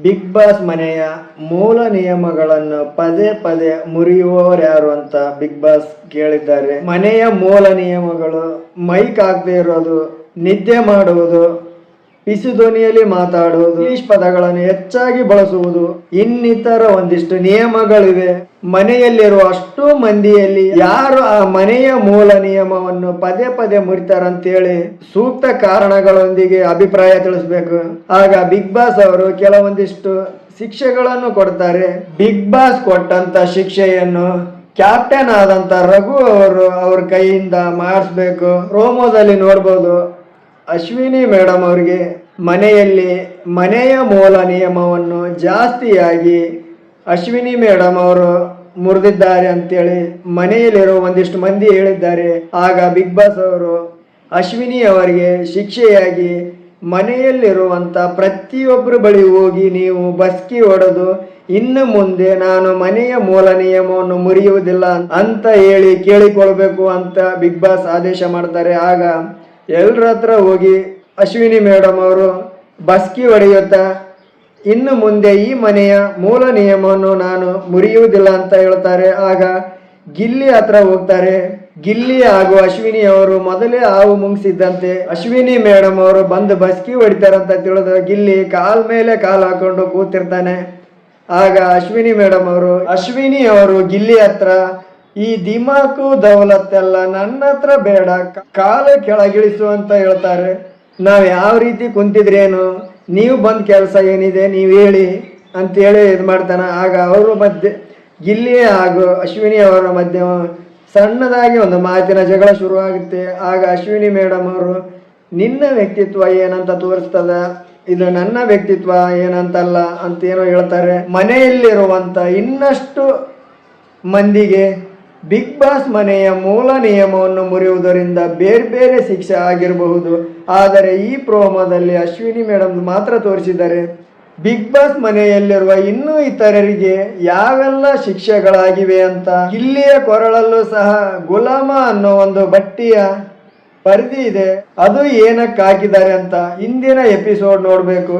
Big boss ಮನೆಯ ಮೂಲ ನಿಯಮಗಳನ್ನು ಪದೇ ಪದೇ ಮುರಿಯುವವರ್ಯಾರು ಅಂತ ಬಿಗ್ ಬಾಸ್ ಕೇಳಿದ್ದಾರೆ. ಮನೆಯ ಮೂಲ ನಿಯಮಗಳು ಮೈಕ್ ಆಗದೆ ಇರೋದು, ನಿದ್ದೆ ಮಾಡುವುದು, ಪಿಸು ಧ್ವನಿಯಲ್ಲಿ ಮಾತಾಡುವುದು, ಇಂಗ್ಲಿಷ್ ಪದಗಳನ್ನು ಹೆಚ್ಚಾಗಿ ಬಳಸುವುದು, ಇನ್ನಿತರ ಒಂದಿಷ್ಟು ನಿಯಮಗಳಿವೆ. ಮನೆಯಲ್ಲಿರುವ ಅಷ್ಟು ಮಂದಿಯಲ್ಲಿ ಯಾರು ಆ ಮನೆಯ ಮೂಲ ನಿಯಮವನ್ನು ಪದೇ ಪದೇ ಮುರಿತಾರಂತೇಳಿ ಸೂಕ್ತ ಕಾರಣಗಳೊಂದಿಗೆ ಅಭಿಪ್ರಾಯ ತಿಳಿಸ್ಬೇಕು. ಆಗ ಬಿಗ್ ಬಾಸ್ ಅವರು ಕೆಲವೊಂದಿಷ್ಟು ಶಿಕ್ಷೆಗಳನ್ನು ಕೊಡ್ತಾರೆ. ಬಿಗ್ ಬಾಸ್ ಕೊಟ್ಟಂತ ಶಿಕ್ಷೆಯನ್ನು ಕ್ಯಾಪ್ಟನ್ ಆದಂತ ರಘು ಅವರು ಅವ್ರ ಕೈಯಿಂದ ಮಾಡಿಸ್ಬೇಕು. ಪ್ರೋಮೋದಲ್ಲಿ ನೋಡ್ಬೋದು, ಅಶ್ವಿನಿ ಮೇಡಮ್ ಅವರಿಗೆ ಮನೆಯಲ್ಲಿ ಮನೆಯ ಮೂಲ ನಿಯಮವನ್ನು ಜಾಸ್ತಿಯಾಗಿ ಅಶ್ವಿನಿ ಮೇಡಮ್ ಅವರು ಮುರಿದಿದ್ದಾರೆ ಅಂತೇಳಿ ಮನೆಯಲ್ಲಿರೋ ಒಂದಿಷ್ಟು ಮಂದಿ ಹೇಳಿದ್ದಾರೆ. ಆಗ ಬಿಗ್ ಬಾಸ್ ಅವರು ಅಶ್ವಿನಿ ಅವರಿಗೆ ಶಿಕ್ಷೆಯಾಗಿ ಮನೆಯಲ್ಲಿರುವಂಥ ಪ್ರತಿಯೊಬ್ಬರ ಬಳಿ ಹೋಗಿ ನೀವು ಬಸ್ಕಿ ಹೊಡೆದು ಇನ್ನು ಮುಂದೆ ನಾನು ಮನೆಯ ಮೂಲ ನಿಯಮವನ್ನು ಮುರಿಯುವುದಿಲ್ಲ ಅಂತ ಹೇಳಿ ಕೇಳಿಕೊಳ್ಬೇಕು ಅಂತ ಬಿಗ್ ಬಾಸ್ ಆದೇಶ ಮಾಡ್ತಾರೆ. ಆಗ ಎಲ್ಲರ ಹತ್ರ ಹೋಗಿ ಅಶ್ವಿನಿ ಮೇಡಮ್ ಅವರು ಬಸ್ಕಿ ಹೊಡೆಯುತ್ತಾ ಇನ್ನು ಮುಂದೆ ಈ ಮನೆಯ ಮೂಲ ನಿಯಮವನ್ನು ನಾನು ಮುರಿಯುವುದಿಲ್ಲ ಅಂತ ಹೇಳ್ತಾರೆ. ಆಗ ಗಿಲ್ಲಿ ಹತ್ರ ಹೋಗ್ತಾರೆ. ಗಿಲ್ಲಿ ಹಾಗೂ ಅಶ್ವಿನಿ ಅವರು ಮೊದಲೇ ಹಾವು ಮುಂಗಿಸಿದ್ದಂತೆ ಅಶ್ವಿನಿ ಮೇಡಮ್ ಅವರು ಬಂದು ಬಸ್ಕಿ ಹೊಡಿತಾರಂತ ತಿಳಿದು ಗಿಲ್ಲಿ ಕಾಲ್ ಮೇಲೆ ಕಾಲು ಹಾಕೊಂಡು ಕೂತಿರ್ತಾನೆ. ಆಗ ಅಶ್ವಿನಿ ಅವರು ಗಿಲ್ಲಿ ಹತ್ರ ಈ ದಿಮಾಕು ದೌಲತ್ತೆಲ್ಲ ನನ್ನ ಹತ್ರ ಬೇಡ, ಕಾಲು ಕೆಳಗಿಳಿಸು ಅಂತ ಹೇಳ್ತಾರೆ. ನಾವು ಯಾವ ರೀತಿ ಕುಂತಿದ್ರೇನು, ನೀವು ಬಂದ ಕೆಲಸ ಏನಿದೆ ನೀವು ಹೇಳಿ ಅಂತೇಳಿ ಇದು ಮಾಡ್ತಾನೆ. ಆಗ ಅವರು ಮಧ್ಯೆ ಗಿಲ್ಲಿ ಹಾಗೂ ಅಶ್ವಿನಿ ಅವರ ಮಧ್ಯೆ ಸಣ್ಣದಾಗಿ ಒಂದು ಮಾತಿನ ಜಗಳ ಶುರುವಾಗುತ್ತೆ. ಆಗ ಅಶ್ವಿನಿ ಮೇಡಮ್ ಅವರು ನಿನ್ನ ವ್ಯಕ್ತಿತ್ವ ಏನಂತ ತೋರಿಸ್ತದ, ಇದು ನನ್ನ ವ್ಯಕ್ತಿತ್ವ ಏನಂತಲ್ಲ ಅಂತ ಏನೋ ಹೇಳ್ತಾರೆ. ಮನೆಯಲ್ಲಿರುವಂಥ ಇನ್ನಷ್ಟು ಮಂದಿಗೆ ಬಿಗ್ ಬಾಸ್ ಮನೆಯ ಮೂಲ ನಿಯಮವನ್ನು ಮುರಿಯುವುದರಿಂದ ಬೇರೆ ಬೇರೆ ಶಿಕ್ಷೆ ಆಗಿರಬಹುದು. ಆದರೆ ಈ ಪ್ರೋಮೋದಲ್ಲಿ ಅಶ್ವಿನಿ ಮೇಡಮ್ ಮಾತ್ರ ತೋರಿಸಿದ್ದಾರೆ ಬಿಗ್ ಬಾಸ್ ಮನೆಯಲ್ಲಿರುವ ಇನ್ನೂ ಇತರರಿಗೆ ಯಾವೆಲ್ಲ ಶಿಕ್ಷೆಗಳಾಗಿವೆ ಅಂತ. ಇಲ್ಲಿಯ ಕೊರಳಲ್ಲೂ ಸಹ ಗುಲಾಮ ಅನ್ನೋ ಒಂದು ಬಟ್ಟೆಯ ಪರಿಧಿ ಇದೆ, ಅದು ಏನಕ್ಕೆ ಹಾಕಿದ್ದಾರೆ ಅಂತ ಹಿಂದಿನ ಎಪಿಸೋಡ್ ನೋಡಬೇಕು.